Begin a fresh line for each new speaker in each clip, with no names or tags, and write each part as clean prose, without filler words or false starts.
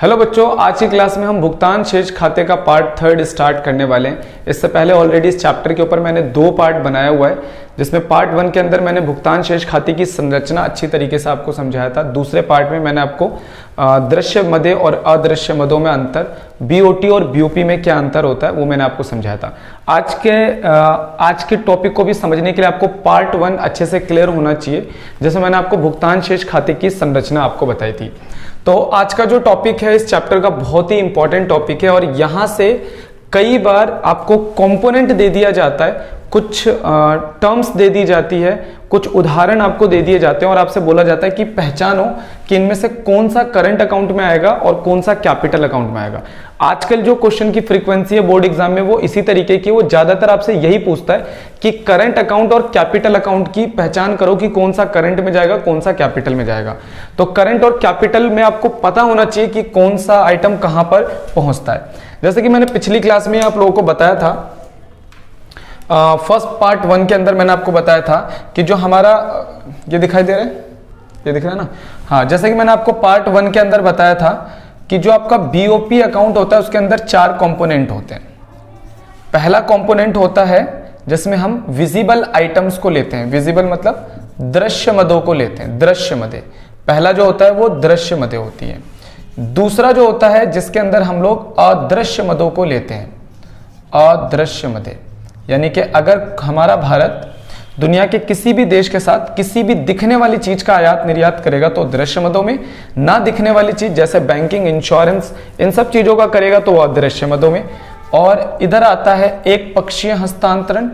Hello बच्चों, आज की क्लास में हम भुगतान शेष खाते का पार्ट 3 स्टार्ट करने वाले हैं। इससे पहले ऑलरेडी इस चैप्टर के ऊपर मैंने 2 पार्ट बनाया हुआ है, जिसमें पार्ट 1 के अंदर मैंने भुगतान शेष खाते की संरचना अच्छी तरीके से आपको समझाया था। दूसरे पार्ट में मैंने आपको दृश्य मदों और अदृश्य मदों में अंतर, बीओटी और बीओपी में क्या अंतर होता है वो मैंने आपको समझाया था। आज के टॉपिक को भी समझने के लिए आपको पार्ट 1 अच्छे से क्लियर होना चाहिए, जैसे मैंने आपको भुगतान शेष खाते की संरचना आपको बताई थी। तो आज का जो टॉपिक है इस चैप्टर का बहुत ही इंपॉर्टेंट टॉपिक है और यहां से कई बार आपको कंपोनेंट दे दिया जाता है, कुछ टर्म्स दे दी जाती है, कुछ उदाहरण आपको दे दिए जाते हैं और आपसे बोला जाता है कि पहचानो कि इनमें से कौन सा करंट अकाउंट में आएगा और कौन सा कैपिटल अकाउंट में आएगा। आजकल जो क्वेश्चन की फ्रीक्वेंसी है बोर्ड एग्जाम में वो इसी तरीके की, वो ज्यादातर आपसे यही पूछता है कि करंट अकाउंट और कैपिटल अकाउंट की पहचान करो कि कौन सा करंट में जाएगा, कौन सा कैपिटल में जाएगा। तो करंट और कैपिटल में आपको पता होना चाहिए कि कौन सा आइटम कहां पर पहुंचता है। जैसे कि मैंने पिछली क्लास में आप लोगों को बताया था, फर्स्ट पार्ट 1 के अंदर मैंने आपको बताया था कि जो हमारा ये दिखाई दे रहा है, ये दिख रहा है ना, हाँ, जैसे कि मैंने आपको पार्ट 1 के अंदर बताया था कि जो आपका बीओपी अकाउंट होता है उसके अंदर 4 कंपोनेंट होते हैं। पहला कंपोनेंट होता है जिसमें हम विजिबल आइटम्स को लेते हैं, विजिबल मतलब दृश्य मदों को लेते हैं, दृश्य मदे। पहला जो होता है वो दृश्य मदे होती है। दूसरा जो होता है जिसके अंदर हम लोग अदृश्य मदों को लेते हैं, अदृश्य मदे, यानी कि अगर हमारा भारत दुनिया के किसी भी देश के साथ किसी भी दिखने वाली चीज का आयात निर्यात करेगा तो दृश्य मदों में, ना दिखने वाली चीज जैसे बैंकिंग, इंश्योरेंस, इन सब चीजों का करेगा तो अदृश्य मदों में। और इधर आता है एक पक्षीय हस्तांतरण।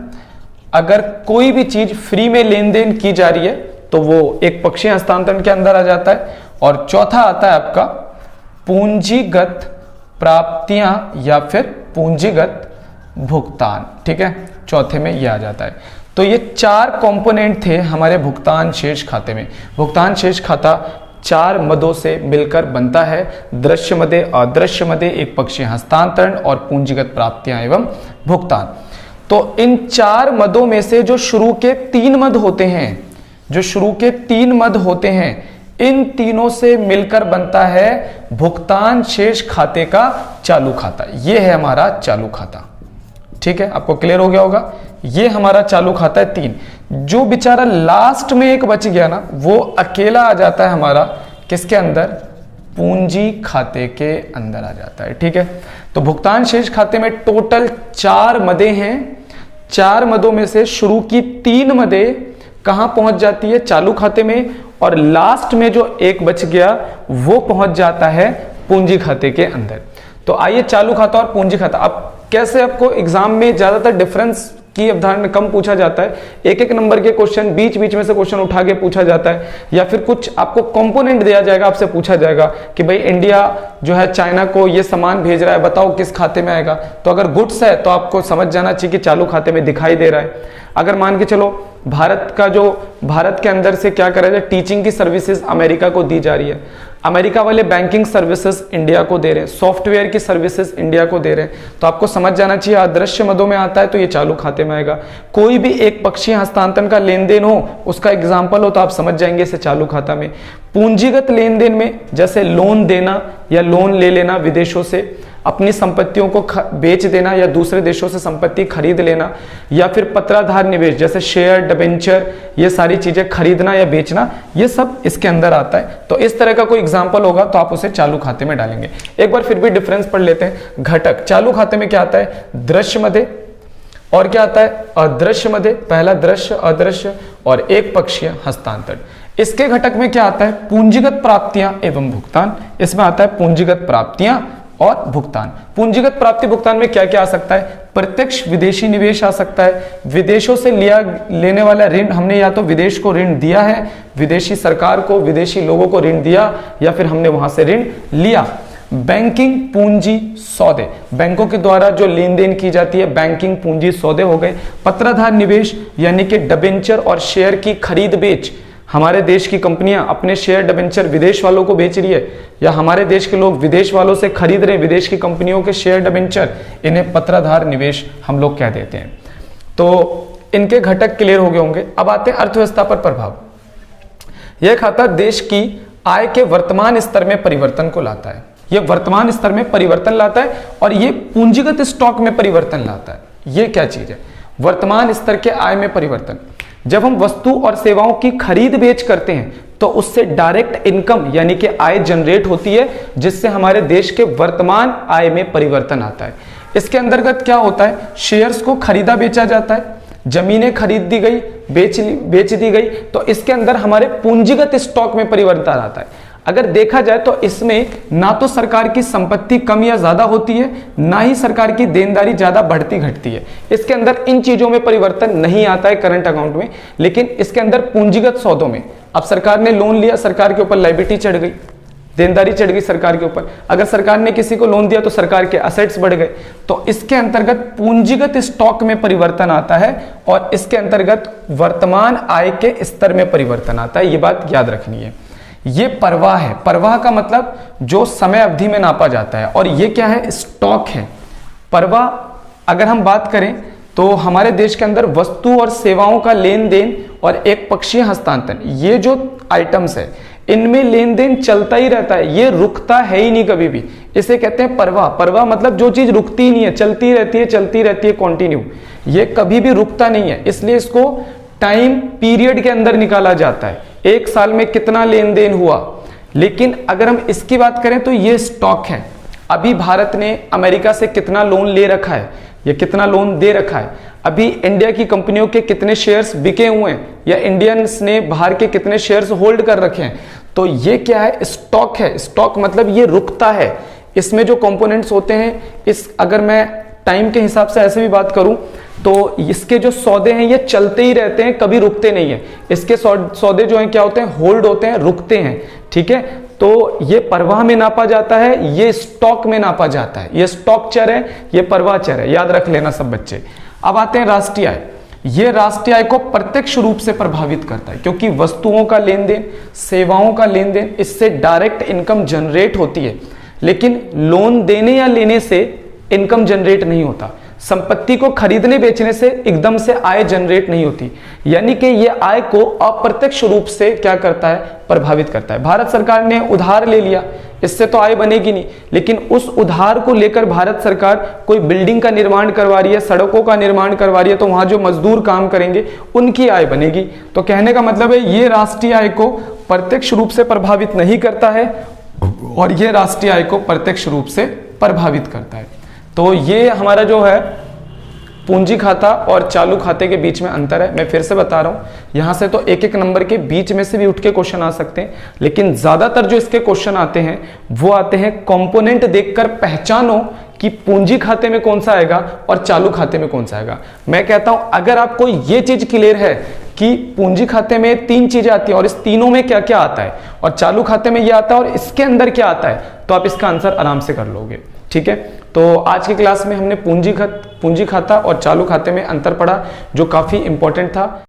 अगर कोई भी चीज फ्री में लेन देन की जा रही है तो वो एक पक्षीय हस्तांतरण के अंदर आ जाता है। और चौथा आता है आपका पूंजीगत प्राप्तियां या फिर पूंजीगत भुगतान, ठीक है, चौथे में ये आ जाता है। तो ये 4 कंपोनेंट थे हमारे भुगतान शेष खाते में। भुगतान शेष खाता 4 मदों से मिलकर बनता है, दृश्य मदे, अदृश्य मदे, एक पक्षीय हस्तांतरण और पूंजीगत प्राप्तियां एवं भुगतान। तो इन 4 मदों में से जो शुरू के 3 मद होते हैं, जो शुरू के 3 मद होते हैं, इन तीनों से मिलकर बनता है भुगतान शेष खाते का चालू खाता। ये है हमारा चालू खाता, ठीक है, आपको क्लियर हो गया होगा। ये हमारा चालू खाता है 3। जो बेचारा लास्ट में एक बच गया ना, वो अकेला आ जाता है हमारा किसके अंदर, पूंजी खाते के अंदर आ जाता है, ठीक है। तो भुगतान शेष खाते में टोटल 4 मदे हैं। 4 मदों में से शुरू की 3 मदे कहां पहुंच जाती है, चालू खाते में, और लास्ट में जो एक बच गया वो पहुंच जाता है पूंजी खाते के अंदर। तो आइए, चालू खाता और पूंजी खाता। अब कैसे आपको एग्जाम में ज्यादातर डिफरेंस की अवधारणा कम पूछा जाता है, एक एक नंबर के क्वेश्चन बीच बीच में से क्वेश्चन उठा के पूछा जाता है, या फिर कुछ आपको कंपोनेंट दिया जाएगा, आपसे पूछा जाएगा कि भाई इंडिया जो है चाइना को ये सामान भेज रहा है, बताओ किस खाते में आएगा। तो अगर गुड्स है तो आपको समझ जाना चाहिए कि चालू खाते में दिखाई दे रहा है। अगर मान के चलो भारत के अंदर से क्या करा जाए, टीचिंग की सर्विसेज अमेरिका को दी जा रही है, अमेरिका वाले बैंकिंग सर्विसेज इंडिया को दे रहे हैं, सॉफ्टवेयर की सर्विसेज इंडिया को दे रहे हैं, तो आपको समझ जाना चाहिए अदृश्य मदों में आता है तो ये चालू खाते में आएगा। कोई भी एक पक्षीय हस्तांतरण का लेन देन हो, उसका एग्जाम्पल हो तो आप समझ जाएंगे इसे चालू खाता में। पूंजीगत लेन देन में जैसे लोन देना या लोन ले लेना विदेशों से, अपनी संपत्तियों को बेच देना या दूसरे देशों से संपत्ति खरीद लेना, या फिर पत्राधार निवेश जैसे शेयर, डिबेंचर, ये सारी चीजें खरीदना या बेचना, ये सब इसके अंदर आता है। तो इस तरह का कोई एग्जांपल होगा तो आप उसे चालू खाते में डालेंगे। एक बार फिर भी डिफरेंस पढ़ लेते हैं। घटक चालू खाते में क्या आता है, दृश्य मदे, और क्या आता है, अदृश्य मदे, पहला दृश्य, अदृश्य और एक पक्षीय हस्तांतरण। इसके घटक में क्या आता है, पूंजीगत प्राप्तियां एवं भुगतान। इसमें आता है पूंजीगत प्राप्तियां और भुगतान। पूंजीगत प्राप्ति भुगतान में क्या क्या आ सकता है, प्रत्यक्ष विदेशी निवेश आ सकता है, विदेशों से लेने वाला ऋण, हमने या तो विदेश को ऋण दिया है, विदेशी सरकार को, विदेशी लोगों को ऋण दिया, या फिर हमने वहां से ऋण लिया। बैंकिंग पूंजी सौदे, बैंकों के द्वारा जो लेन देन की जाती है, बैंकिंग पूंजी सौदे हो गए। पत्राधार निवेश यानी कि डिबेंचर और शेयर की खरीद बेच, हमारे देश की कंपनियां अपने शेयर डिबेंचर विदेश वालों को बेच रही है, या हमारे देश के लोग विदेश वालों से खरीद रहे हैं विदेश की कंपनियों के शेयर डिबेंचर, इन्हें पत्राधार निवेश हम लोग कह देते हैं। तो इनके घटक क्लियर हो गए होंगे। अब आते हैं अर्थव्यवस्था पर प्रभाव। यह खाता देश की आय के वर्तमान स्तर में परिवर्तन को लाता है। ये वर्तमान स्तर में परिवर्तन लाता है और ये पूंजीगत स्टॉक में परिवर्तन लाता है। ये क्या चीज है? वर्तमान स्तर के आय में परिवर्तन। जब हम वस्तु और सेवाओं की खरीद बेच करते हैं तो उससे डायरेक्ट इनकम यानी कि आय जनरेट होती है, जिससे हमारे देश के वर्तमान आय में परिवर्तन आता है। इसके अंतर्गत क्या होता है? शेयर्स को खरीदा बेचा जाता है, जमीनें खरीद दी गई, बेच दी गई, तो इसके अंदर हमारे पूंजीगत स्टॉक में परिवर्तन आता है। अगर देखा जाए तो इसमें ना तो सरकार की संपत्ति कम या ज्यादा होती है, ना ही सरकार की देनदारी ज्यादा बढ़ती घटती है। इसके अंदर इन चीजों में परिवर्तन नहीं आता है करंट अकाउंट में, लेकिन इसके अंदर पूंजीगत सौदों में, अब सरकार ने लोन लिया, सरकार के ऊपर लायबिलिटी चढ़ गई, देनदारी चढ़ गई सरकार के ऊपर। अगर सरकार ने किसी को लोन दिया तो सरकार के असेट्स बढ़ गए, तो इसके अंतर्गत पूंजीगत स्टॉक में परिवर्तन आता है और इसके अंतर्गत वर्तमान आय के स्तर में परिवर्तन आता है। ये बात याद रखनी है। ये परवाह है। परवाह का मतलब जो समय अवधि में नापा जाता है, और ये क्या है? स्टॉक है। परवाह अगर हम बात करें तो हमारे देश के अंदर वस्तु और सेवाओं का लेन देन और एक पक्षीय हस्तांतरण, ये जो आइटम्स है इनमें लेन देन चलता ही रहता है, ये रुकता है ही नहीं कभी भी। इसे कहते हैं परवाह। परवाह मतलब जो चीज रुकती ही नहीं है, चलती रहती है, चलती रहती है, कंटिन्यू, ये कभी भी रुकता नहीं है। इसलिए इसको टाइम पीरियड के अंदर निकाला जाता है, एक साल में कितना लेन देन हुआ। लेकिन अगर हम इसकी बात करें तो ये स्टॉक है। अभी भारत ने अमेरिका से कितना लोन ले रखा है या कितना लोन दे रखा है, अभी इंडिया की कंपनियों के कितने शेयर्स बिके हुए हैं, या इंडियंस ने बाहर के कितने शेयर्स होल्ड कर रखे हैं, तो ये क्या है? स्टॉक है। स्टॉक मतलब ये रुकता है। इसमें जो कंपोनेंट्स होते हैं, इस अगर मैं टाइम के हिसाब से ऐसे भी बात करूं तो इसके जो सौदे हैं ये चलते ही रहते हैं, कभी रुकते नहीं है। इसके सौदे जो हैं क्या होते हैं? होल्ड होते हैं, रुकते हैं। ठीक है, तो ये परवाह में नापा जाता है, ये स्टॉक में नापा जाता है। ये स्टॉक चर है, ये परवाह चर है, याद रख लेना सब बच्चे। अब आते हैं राष्ट्रीय आय। ये राष्ट्रीय आय को प्रत्यक्ष रूप से प्रभावित करता है, क्योंकि वस्तुओं का लेन देन, सेवाओं का लेन देन, इससे डायरेक्ट इनकम जनरेट होती है। लेकिन लोन देने या लेने से इनकम जनरेट नहीं होता। संपत्ति को खरीदने बेचने से एकदम से आय जनरेट नहीं होती, यानी कि ये आय को अप्रत्यक्ष रूप से क्या करता है? प्रभावित करता है। भारत सरकार ने उधार ले लिया, इससे तो आय बनेगी नहीं, लेकिन उस उधार को लेकर भारत सरकार कोई बिल्डिंग का निर्माण करवा रही है, सड़कों का निर्माण करवा रही है, तो वहां जो मजदूर काम करेंगे उनकी आय बनेगी। तो कहने का मतलब है ये राष्ट्रीय आय को प्रत्यक्ष रूप से प्रभावित नहीं करता है, और ये राष्ट्रीय आय को प्रत्यक्ष रूप से प्रभावित करता है। तो ये हमारा जो है पूंजी खाता और चालू खाते के बीच में अंतर है। मैं फिर से बता रहा हूं, यहां से तो एक एक नंबर के बीच में से भी उठ के क्वेश्चन आ सकते हैं, लेकिन ज्यादातर जो इसके क्वेश्चन आते हैं वो आते हैं कंपोनेंट देखकर पहचानो कि पूंजी खाते में कौन सा आएगा और चालू खाते में कौन सा आएगा। मैं कहता हूं अगर आपको ये चीज क्लियर है कि पूंजी खाते में 3 चीजें आती हैं और इस तीनों में क्या क्या आता है, और चालू खाते में ये आता है और इसके अंदर क्या आता है, तो आप इसका आंसर आराम से कर लोगे। ठीक है, तो आज की क्लास में हमने पूंजी खाता और चालू खाते में अंतर पढ़ा, जो काफी इंपॉर्टेंट था।